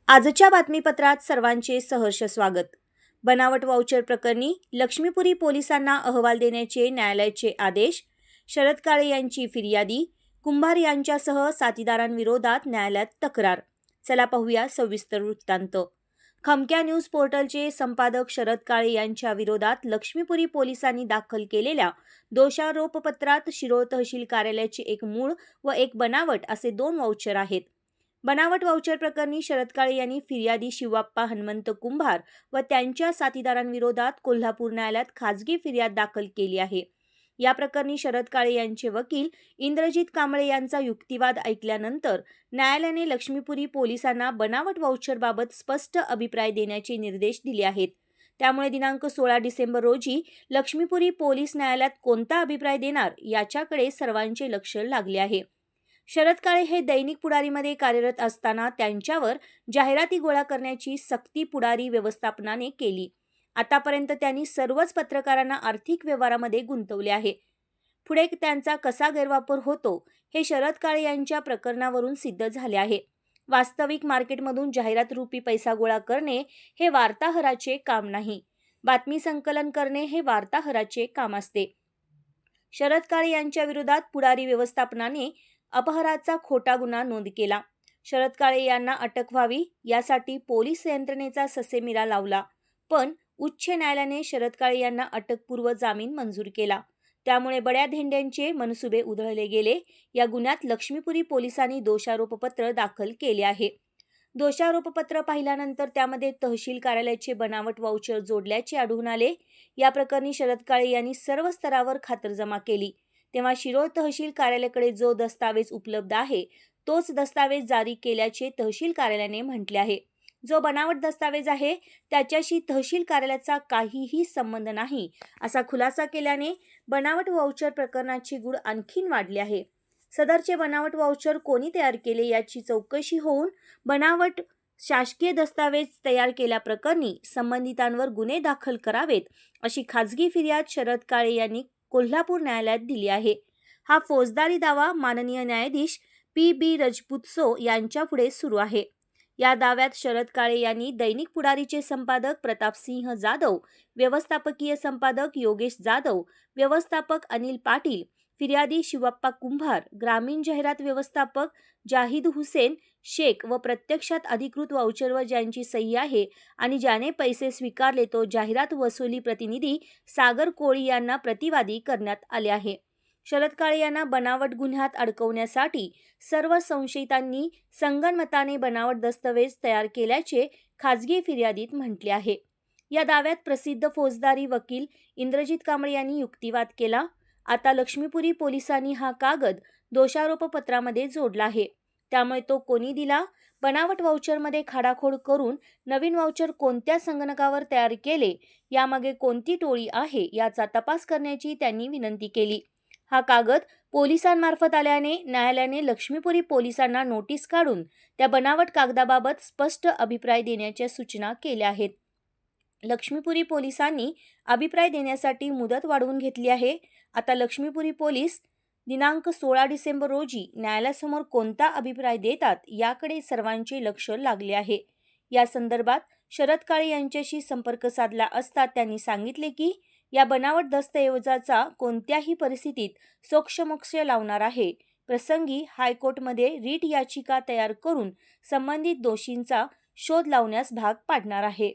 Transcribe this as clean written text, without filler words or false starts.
आजच्या बातमीपत्रात सर्वांचे सहर्ष स्वागत. बनावट वाउचर प्रकरणी लक्ष्मीपुरी पोलिसांना अहवाल देण्याचे न्यायालयाचे आदेश. शरद काळे यांची फिर्यादी. कुंभार यांच्यासह साथीदारांविरोधात न्यायालयात तक्रार. चला पाहूया सविस्तर वृत्तांत. खमक्या न्यूज पोर्टलचे संपादक शरद काळे यांच्या विरोधात लक्ष्मीपुरी पोलिसांनी दाखल केलेल्या दोषारोपपत्रात शिरोळ तहसील कार्यालयाचे एक मूळ व एक बनावट असे 2 वाउचर आहेत. बनावट वाउचर प्रकरणी शरद काळे यांनी फिर्यादी शिवाप्पा हनुमंत कुंभार व त्यांच्या साथीदारांविरोधात कोल्हापूर न्यायालयात खाजगी फिर्याद दाखल केली आहे. या प्रकरणी शरद काळे यांचे वकील इंद्रजित कांबळे यांचा युक्तिवाद ऐकल्यानंतर न्यायालयाने लक्ष्मीपुरी पोलिसांना बनावट वाउचरबाबत स्पष्ट अभिप्राय देण्याचे निर्देश दिले आहेत. त्यामुळे दिनांक 16 डिसेंबर रोजी लक्ष्मीपुरी पोलीस न्यायालयात कोणता अभिप्राय देणार याच्याकडे सर्वांचे लक्ष लागले आहे. शरद काळे हे दैनिक पुढारीमध्ये कार्यरत असताना त्यांच्यावर जाहिराती गोळा करण्याची सक्ती पुढारी व्यवस्थापनाने केली. आतापर्यंत त्यांनी सर्वच पत्रकारांना आर्थिक व्यवहारामध्ये गुंतवले आहे. पुढे त्यांचा कसा गैरवापर होतो हे शरद काळे यांच्या प्रकरणावरून सिद्ध झाले आहे. वास्तविक मार्केटमधून जाहिरात रूपी पैसा गोळा करणे हे वार्ताहराचे काम नाही. बातमी संकलन करणे हे वार्ताहराचे काम असते. शरद काळे यांच्या विरोधात पुढारी व्यवस्थापनाने अपहराचा खोटा गुन्हा नोंद केला. शरद काळे यांना अटक व्हावी यासाठी पोलीस यंत्रणेचा ससेमिरा लावला, पण उच्च न्यायालयाने शरद काळे यांना अटकपूर्व जामीन मंजूर केला. त्यामुळे बड्या धेंड्यांचे मनसुबे उधळले गेले. या गुन्ह्यात लक्ष्मीपुरी पोलिसांनी दोषारोपपत्र दाखल केले आहे. दोषारोपपत्र पाहिल्यानंतर त्यामध्ये तहसील कार्यालयाचे बनावट वाउचर जोडल्याचे आढळून आले. या प्रकरणी शरद काळे यांनी सर्व स्तरावर खातरजमा केली. तेव्हा शिरोळ तहसील कार्यालयाकडे जो दस्तावेज उपलब्ध आहे तोच दस्तावेज जारी केल्याचे तहसील कार्यालयाने म्हटले आहे. जो बनावट दस्तावेज आहे त्याच्याशी तहसील कार्यालयाचा काहीही संबंध नाही असा खुलासा केल्याने बनावट वाउचर प्रकरणाचे गूढ आणखीन वाढले आहे. सदरचे बनावट वाउचर कोणी तयार केले याची चौकशी होऊन बनावट शासकीय दस्तावेज तयार केल्याप्रकरणी संबंधितांवर गुन्हे दाखल करावेत अशी खाजगी फिर्याद शरद काळे यांनी कोल्हापूर न्यायालयात दिली आहे. हा फौजदारी दावा माननीय न्यायाधीश पी.बी. रजपुतसो यांच्यापुढे सुरू आहे. या दाव्यात शरद काळे यांनी दैनिक पुढारीचे संपादक प्रतापसिंह जाधव, व्यवस्थापकीय संपादक योगेश जाधव, व्यवस्थापक अनिल पाटील, फिर्यादी शिवाप्पा कुंभार, ग्रामीण जाहिरात व्यवस्थापक जाहिद हुसेन शेख व प्रत्यक्षात अधिकृत वाउचरवर ज्यांची सही आहे आणि ज्याने पैसे स्वीकारले तो जाहिरात वसुली प्रतिनिधी सागर कोळी यांना प्रतिवादी करण्यात आले आहे. शरद काळे यांना बनावट गुन्ह्यात अडकवण्यासाठी सर्व संशयितांनी संगनमताने बनावट दस्तावेज तयार केल्याचे खाजगी फिर्यादीत म्हटले आहे. या दाव्यात प्रसिद्ध फौजदारी वकील इंद्रजित कांबळे यांनी युक्तिवाद केला. आता लक्ष्मीपुरी पोलिसांनी हा कागद दोषारोपपत्रामध्ये जोडला आहे. त्यामुळे तो कोणी दिला, बनावट वाउचरमध्ये खाडाखोड करून नवीन वाउचर कोणत्या संगणकावर तयार केले, यामागे कोणती टोळी आहे याचा तपास करण्याची त्यांनी विनंती केली. हा कागद पोलिसांमार्फत आल्याने न्यायालयाने लक्ष्मीपुरी पोलिसांना नोटीस काढून त्या बनावट कागदाबाबत स्पष्ट अभिप्राय देण्याच्या सूचना केल्या आहेत. लक्ष्मीपुरी पोलिसांनी अभिप्राय देण्यासाठी मुदत वाढवून घेतली आहे. आता लक्ष्मीपुरी पोलीस दिनांक 16 डिसेंबर रोजी न्यायालयासमोर कोणता अभिप्राय देतात याकडे सर्वांचे लक्ष लागले आहे. या संदर्भात शरद काळे यांच्याशी संपर्क साधला असता त्यांनी सांगितले की या बनावट दस्तऐवजाचा कोणत्याही परिस्थितीत सोक्षमोक्ष लावणार आहे. प्रसंगी हायकोर्टमध्ये रीट याचिका तयार करून संबंधित दोषींचा शोध लावण्यास भाग पाडणार आहे.